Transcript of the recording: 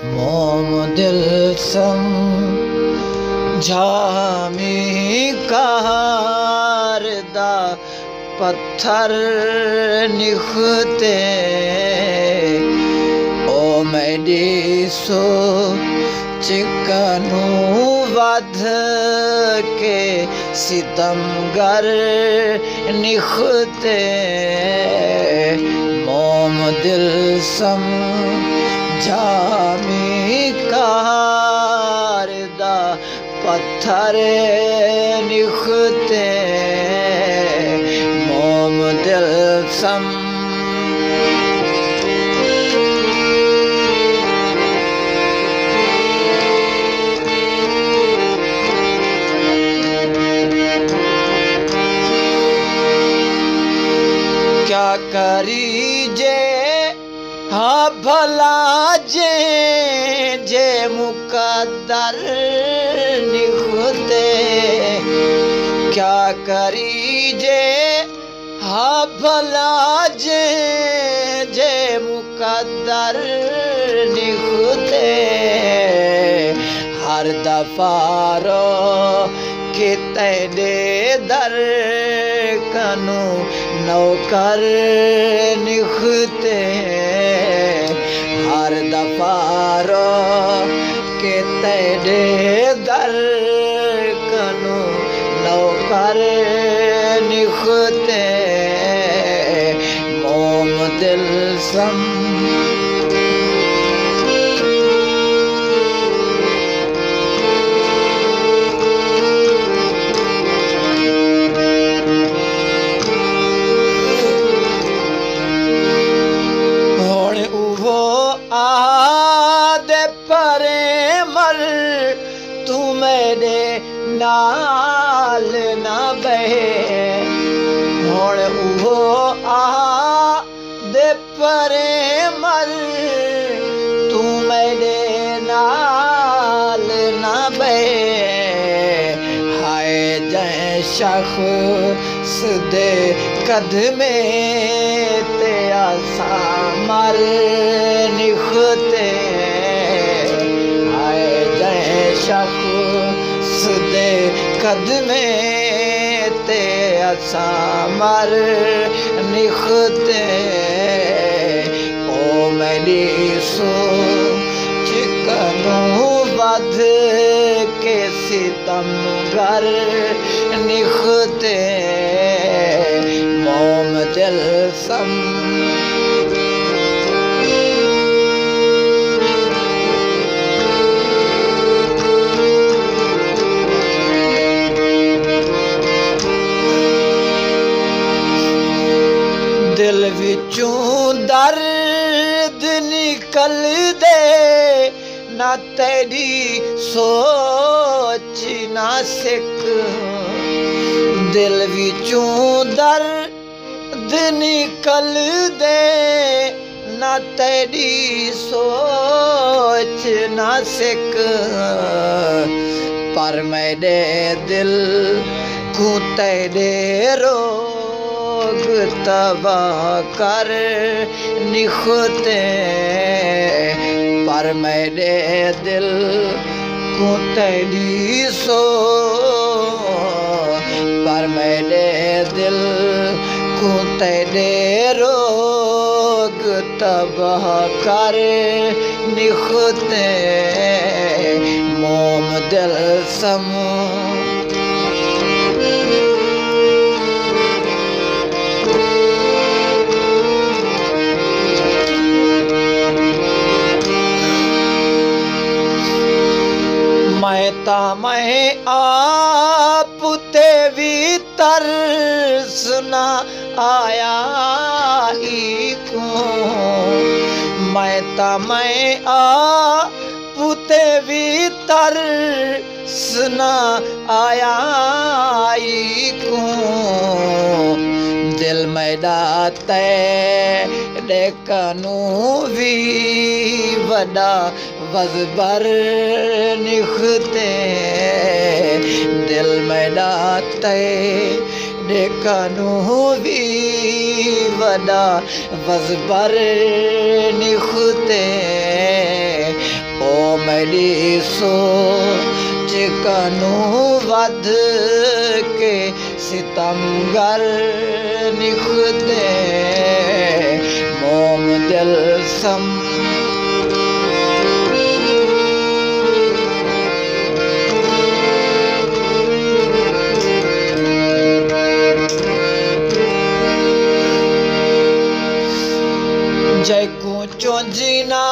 मोम दिल समझामी कारदा पत्थर निखते ओ मेरी सो चिकनू वध के सितमगर निखते मोम दिल समझामी कारदा पत्थर निखते मोम दिल क्या करीजे हाँ भला जे मुकद्दर निखते क्या करीजे हाँ भला जे मुकद्दर निखते हर दफारो के तेरे दर कनु नौकर निखते हर दफारो के तेरे दर कनु नौकर निखते मोम दिल नाल ना बहे हुण उहो आ दे परे मर तू मेरे नाल ना बहे हाय जै शख्स दे कदमे ते आसा मर निखते हाय जै शख्स दे कदमे ते असा मर निखते ओ मेरी सो चिकनू बध के सितमगर निखते मोम दिल दिल विचों दर्द निकल दे ना तेरी सोच ना सिक दिल विचों दर्द निकल दे ना तेरी सोच ना सिक पर मेरे दिल को तेरे तबा कर निखते पर मेरे दिल को तेरी सो पर मेरे दिल को तेरे रोग तबाह कर निखते मोम दिल मैं आप ते भी तरस ना आया को मैं आप ते भी तरस ना आया को दिल मेरा तेरे कनू भी वड़ा वज़बर निखते दिल मेरा तेरे कनू भी वड़ा वज़बर निखते ॾिसो चिकनू वध के सितमगर निखते मोम दिल सम जैकू चोंजीना